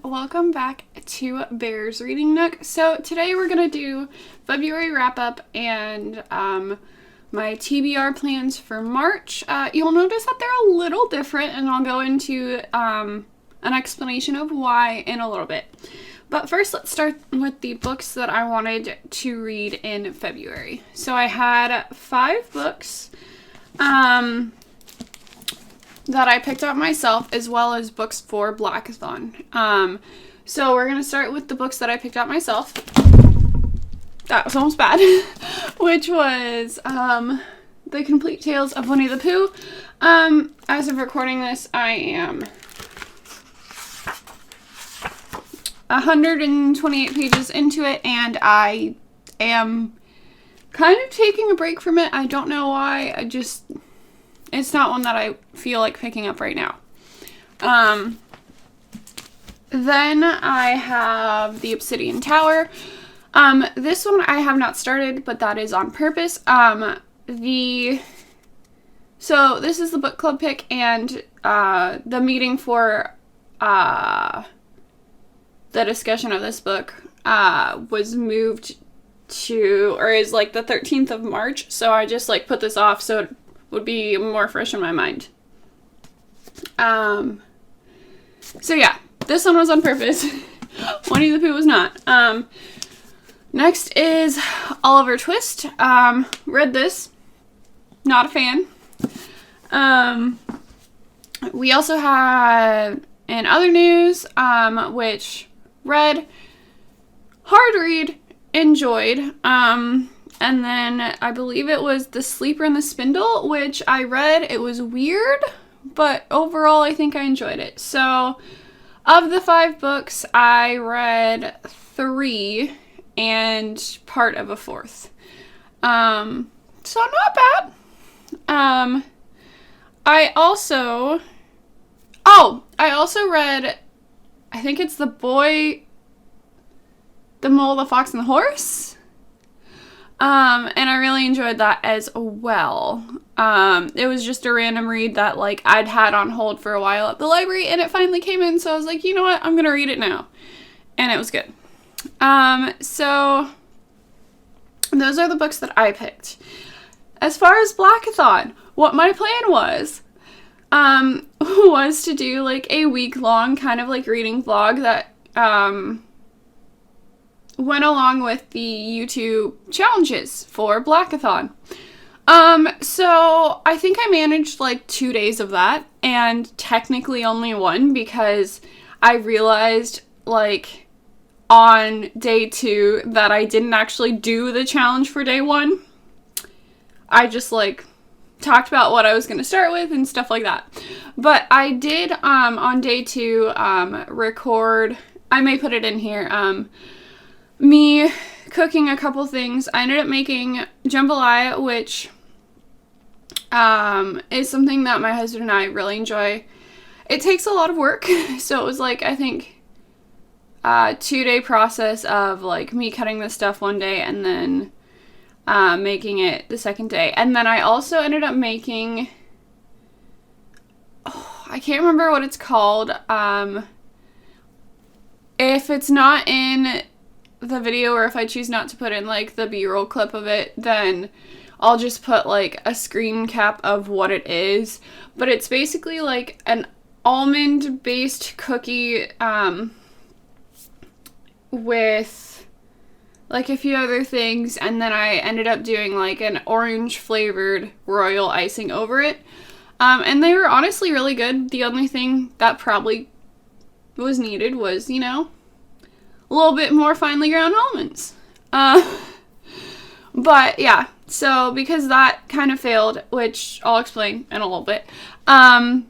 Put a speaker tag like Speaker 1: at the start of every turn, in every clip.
Speaker 1: and welcome back to Bear's Reading Nook. So today we're going to do February wrap-up and my TBR plans for March. You'll notice that they're a little different, and I'll go into an explanation of why in a little bit. But first, let's start with the books that I wanted to read in February. So I had 5 books that I picked up myself, as well as books for Blackathon. So we're going to start with the books that I picked up myself. That was almost bad. Which was The Complete Tales of Winnie the Pooh. As of recording this, I am 128 pages into it, and I am kind of taking a break from it. I don't know why. It's not one that I feel like picking up right now. Then I have the Obsidian Tower. This one I have not started, but that is on purpose. So this is the book club pick, and the meeting for the discussion of this book was moved to, or is like the 13th of March. So I just like put this off so it would be more fresh in my mind. So yeah, this one was on purpose. Winnie the Pooh was not. Next is Oliver Twist. Read this. Not a fan. We also had in other news, which read, hard read, enjoyed. And then I believe it was The Sleeper and the Spindle, which I read. It was weird, but overall I think I enjoyed it. So of the 5 books, I read 3 and part of a 4th. So not bad. I also read, I think it's The Boy, the Mole, the Fox, and the Horse. And I really enjoyed that as well. It was just a random read that, like, I'd had on hold for a while at the library, and it finally came in, so I was like, you know what, I'm gonna read it now. And it was good. So those are the books that I picked. As far as Blackathon, what my plan was to do, like, a week-long kind of, like, reading vlog that, went along with the YouTube challenges for Blackathon. So I think I managed like 2 days of that, and technically only 1, because I realized like on day 2 that I didn't actually do the challenge for day 1. I just like talked about what I was going to start with and stuff like that. But I did on day 2 record, I may put it in here, me cooking a couple things. I ended up making jambalaya, which is something that my husband and I really enjoy. It takes a lot of work, so it was like, I think, a 2-day process of like me cutting this stuff one day and then making it the second day. And then I also ended up making, I can't remember what it's called. If it's not in the video, or if I choose not to put in like the B-roll clip of it, then I'll just put like a screen cap of what it is. But it's basically like an almond based cookie with like a few other things, and then I ended up doing like an orange flavored royal icing over it, and they were honestly really good. The only thing that probably was needed was, you know, a little bit more finely ground almonds. But yeah, so because that kind of failed, which I'll explain in a little bit, I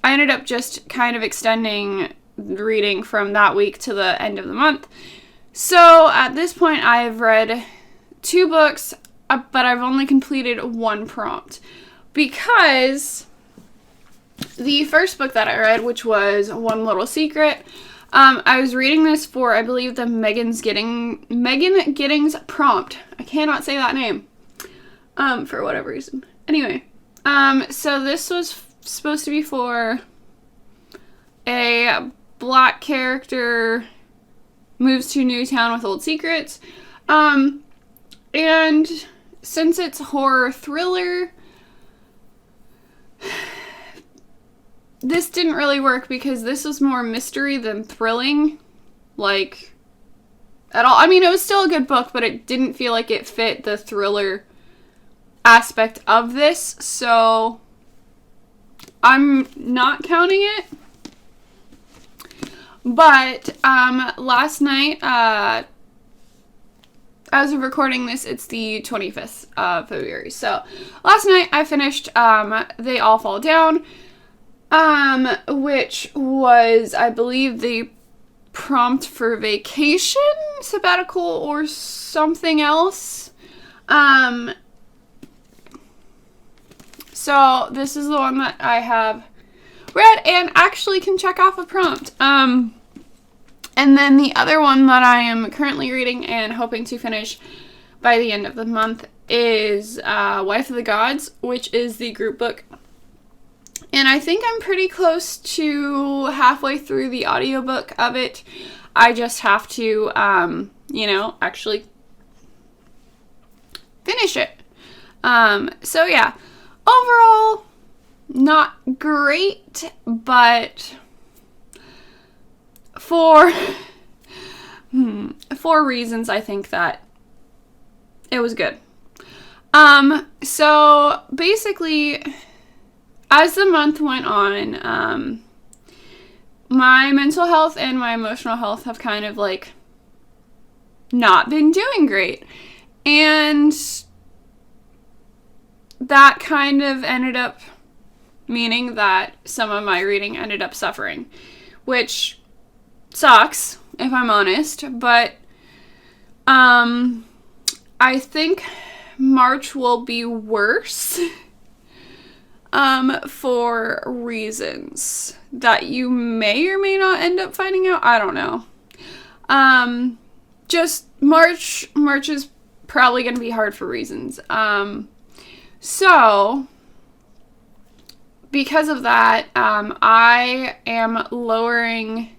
Speaker 1: ended up just kind of extending reading from that week to the end of the month. So at this point, I've read 2 books, but I've only completed 1 prompt, because the first book that I read, which was One Little Secret, I was reading this for, I believe, the Megan Giddings prompt. I cannot say that name, for whatever reason. Anyway, so this was supposed to be for a black character moves to a new town with old secrets. And since it's horror thriller, this didn't really work because this was more mystery than thrilling, like, at all. I mean, it was still a good book, but it didn't feel like it fit the thriller aspect of this, so I'm not counting it. But last night, as of recording this, it's the 25th of February. So last night I finished They All Fall Down, which was, I believe, the prompt for vacation, sabbatical, or something else. So this is the one that I have read and actually can check off a prompt. And then the other one that I am currently reading and hoping to finish by the end of the month is Wife of the Gods, which is the group book. And I think I'm pretty close to halfway through the audiobook of it. I just have to, actually finish it. So yeah, overall, not great, but for reasons I think that it was good. So basically, as the month went on, my mental health and my emotional health have kind of like not been doing great. And that kind of ended up meaning that some of my reading ended up suffering, which sucks, if I'm honest, but I think March will be worse for reasons that you may or may not end up finding out. I don't know. Just March is probably going to be hard for reasons. So because of that, I am lowering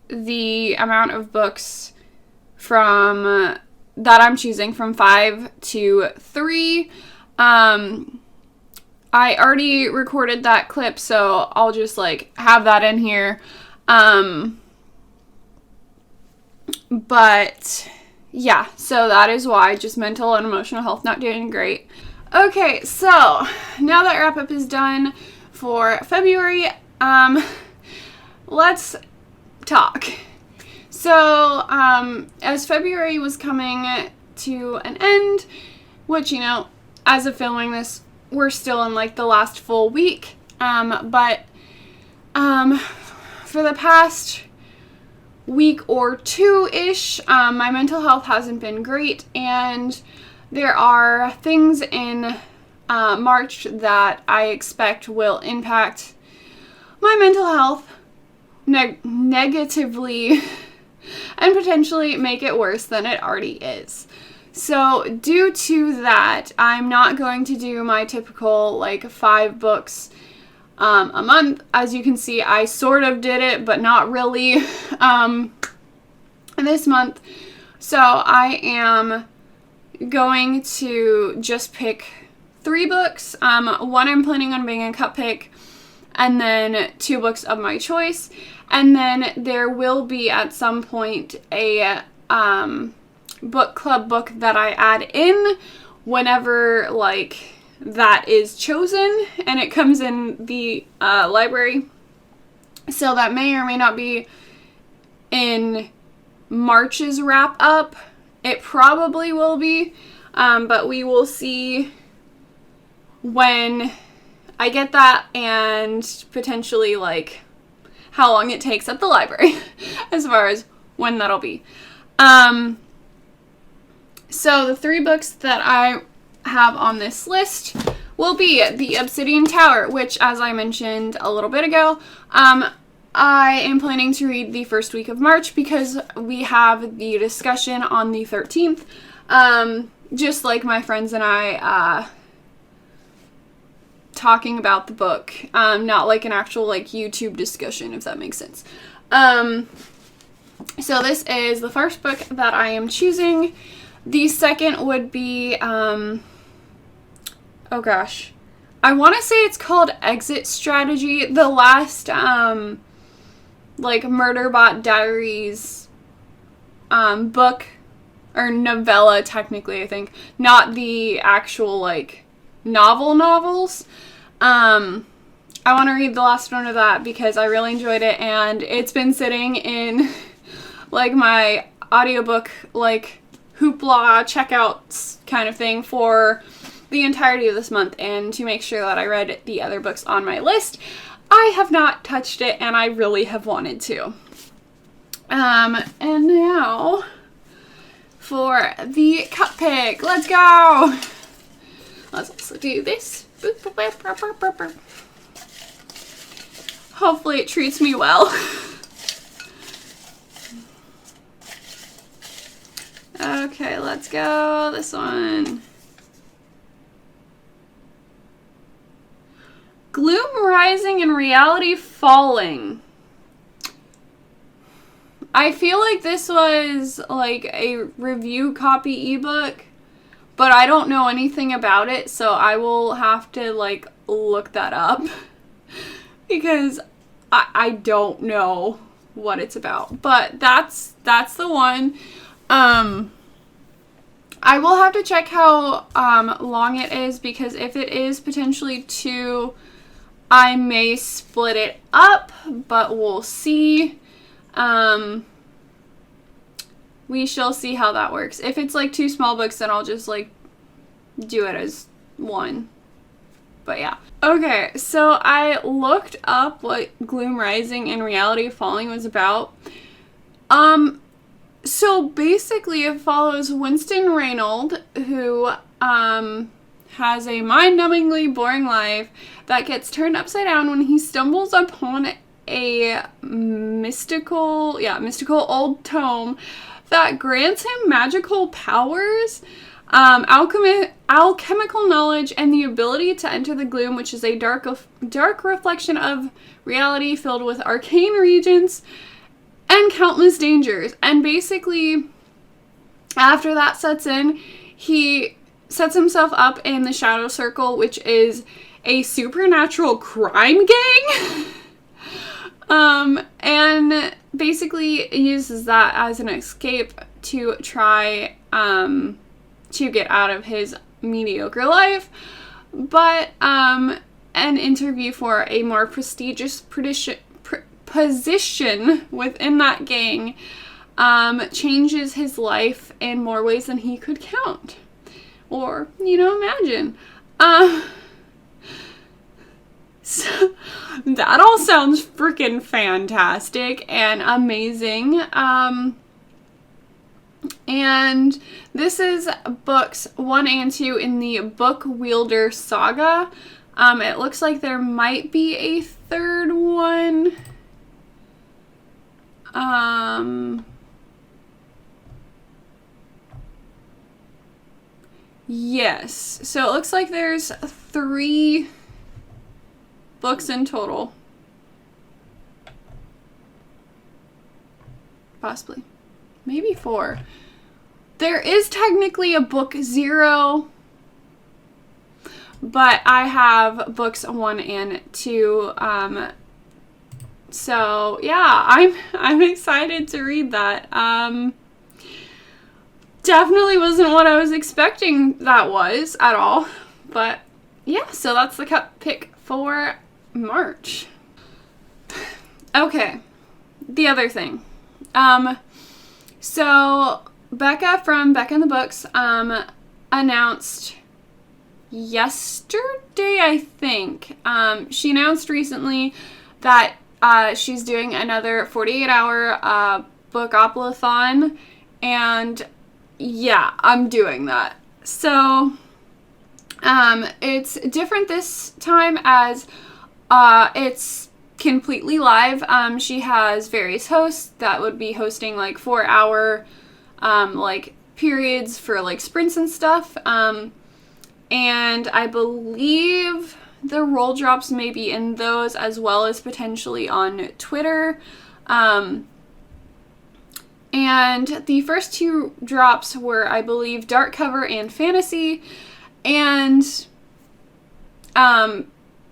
Speaker 1: the amount of books from that I'm choosing from 5 to 3. I already recorded that clip, so I'll just like have that in here. But yeah, so that is why, just mental and emotional health not doing great. Okay, so now that wrap up is done for February, let's talk. So, as February was coming to an end, which, as of filming this, we're still in like the last full week, but for the past week or two-ish, my mental health hasn't been great, and there are things in March that I expect will impact my mental health negatively and potentially make it worse than it already is. So due to that, I'm not going to do my typical like 5 books a month. As you can see, I sort of did it, but not really this month. So I am going to just pick 3 books. One I'm planning on being a cup pick, and then 2 books of my choice. And then there will be at some point a book club book that I add in whenever like that is chosen and it comes in the library. So that may or may not be in March's wrap up. It probably will be, but we will see when I get that and potentially like how long it takes at the library as far as when that'll be. So the 3 books that I have on this list will be the Obsidian Tower, which, as I mentioned a little bit ago, I am planning to read the first week of March because we have the discussion on the 13th. Just like my friends and I talking about the book, not like an actual like YouTube discussion, if that makes sense. So this is the first book that I am choosing. The second would be, oh gosh, I want to say it's called Exit Strategy. The last, like Murderbot Diaries, book, or novella technically, I think, not the actual like novels. I want to read the last one of that because I really enjoyed it, and it's been sitting in like my audiobook like hoopla checkouts kind of thing for the entirety of this month, and to make sure that I read the other books on my list. I have not touched it, and I really have wanted to. And now for the cut pick. Let's go! Let's also do this. Hopefully it treats me well. Okay, let's go. This one. Gloom rising and reality falling. I feel like this was like a review copy ebook, but I don't know anything about it, so I will have to like look that up because I don't know what it's about. But that's the one. I will have to check how long it is, because if it is potentially 2, I may split it up, but we'll see. We shall see how that works. If it's like 2 small books, then I'll just like do it as 1. But yeah. Okay, so I looked up what Gloom Rising and Reality Falling was about. So basically it follows Winston Reynolds, who has a mind-numbingly boring life that gets turned upside down when he stumbles upon a mystical old tome that grants him magical powers, alchemical knowledge, and the ability to enter the gloom, which is a dark reflection of reality filled with arcane regions and countless dangers. And basically, after that sets in, he sets himself up in the Shadow Circle, which is a supernatural crime gang. And basically uses that as an escape to try to get out of his mediocre life. But an interview for a more prestigious position within that gang changes his life in more ways than he could count or, imagine. So that all sounds freaking fantastic and amazing. And this is books 1 and 2 in the Book Wielder saga. It looks like there might be a third one. Yes. So it looks like there's 3 books in total. Possibly. Maybe 4. There is technically a book 0, but I have books 1 and 2. So yeah, I'm excited to read that. Definitely wasn't what I was expecting that was at all. But yeah, so that's the cut pick for March. Okay, the other thing. So Becca from Becca in the Books announced yesterday, I think. She announced recently that she's doing another 48-hour Bookoplathon, and yeah, I'm doing that. So it's different this time as it's completely live. She has various hosts that would be hosting like 4-hour like periods for like sprints and stuff. And I believe the roll drops may be in those as well as potentially on Twitter. And the first 2 drops were, I believe, dark cover and fantasy. And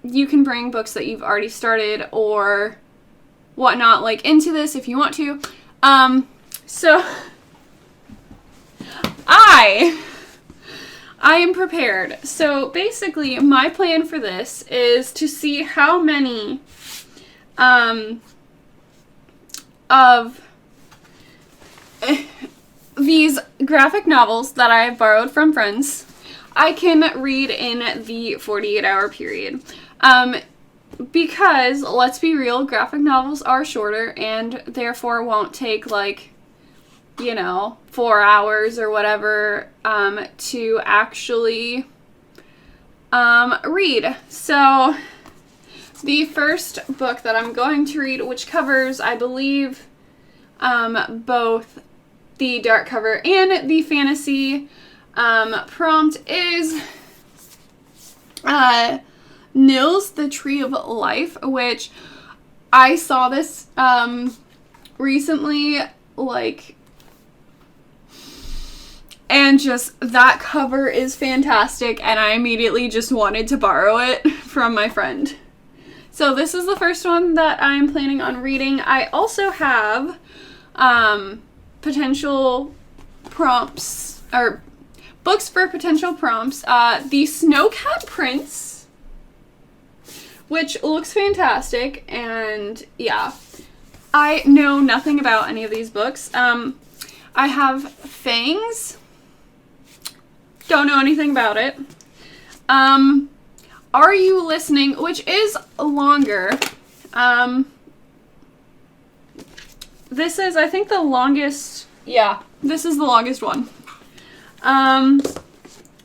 Speaker 1: you can bring books that you've already started or whatnot, like, into this if you want to. So I am prepared. So basically, my plan for this is to see how many of these graphic novels that I have borrowed from friends I can read in the 48-hour period. Because, let's be real, graphic novels are shorter and therefore won't take, like, 4 hours or whatever to actually read. So the first book that I'm going to read, which covers, I believe, both the dark cover and the fantasy prompt, is Nils, the Tree of Life, which I saw this recently, like, and just that cover is fantastic, and I immediately just wanted to borrow it from my friend. So this is the first one that I'm planning on reading. I also have potential prompts, or books for potential prompts. The Snowcat Prince, which looks fantastic, and yeah, I know nothing about any of these books. I have Fangs. Don't know anything about it. Are You Listening? Which is longer. This is, I think, the longest. Yeah, this is the longest one.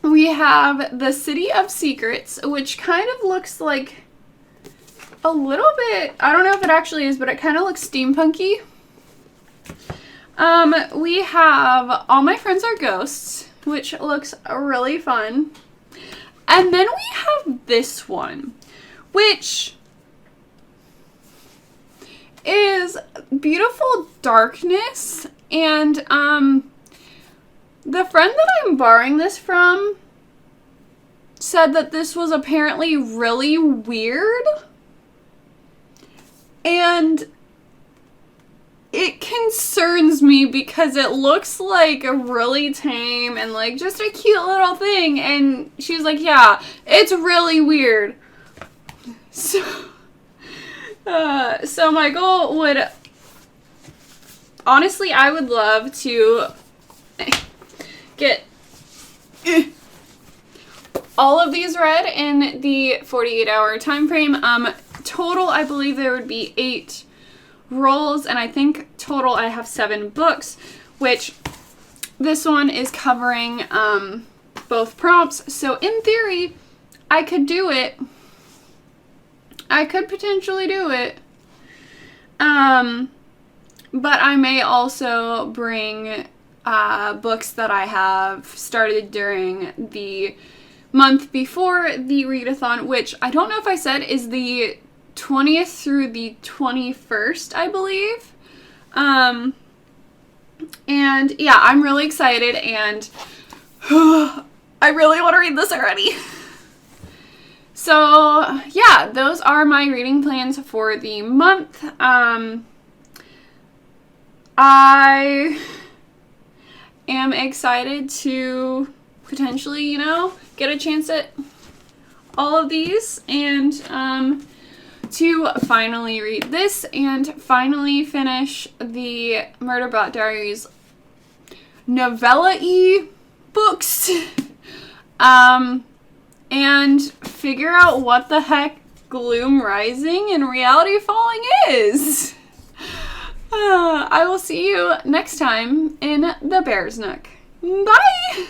Speaker 1: We have The City of Secrets, which kind of looks like a little bit, I don't know if it actually is, but it kind of looks steampunky. We have All My Friends Are Ghosts, which looks really fun. And then we have this one, which is Beautiful Darkness. And the friend that I'm borrowing this from said that this was apparently really weird. And it concerns me because it looks like a really tame and like just a cute little thing. And she was like, yeah, it's really weird. So my goal would, honestly, I would love to get all of these read in the 48-hour time frame. Total, I believe there would be 8 rolls, and I think total I have 7 books, which this one is covering both prompts. So in theory, I could do it. I could potentially do it. But I may also bring books that I have started during the month before the readathon, which I don't know if I said is the 20th through the 21st, I believe. And yeah, I'm really excited, and I really want to read this already. So yeah, those are my reading plans for the month. I am excited to potentially, get a chance at all of these, and to finally read this and finally finish the Murderbot Diaries novella-y books, and figure out what the heck Gloom Rising and Reality Falling is. I will see you next time in the Bear's Nook. Bye!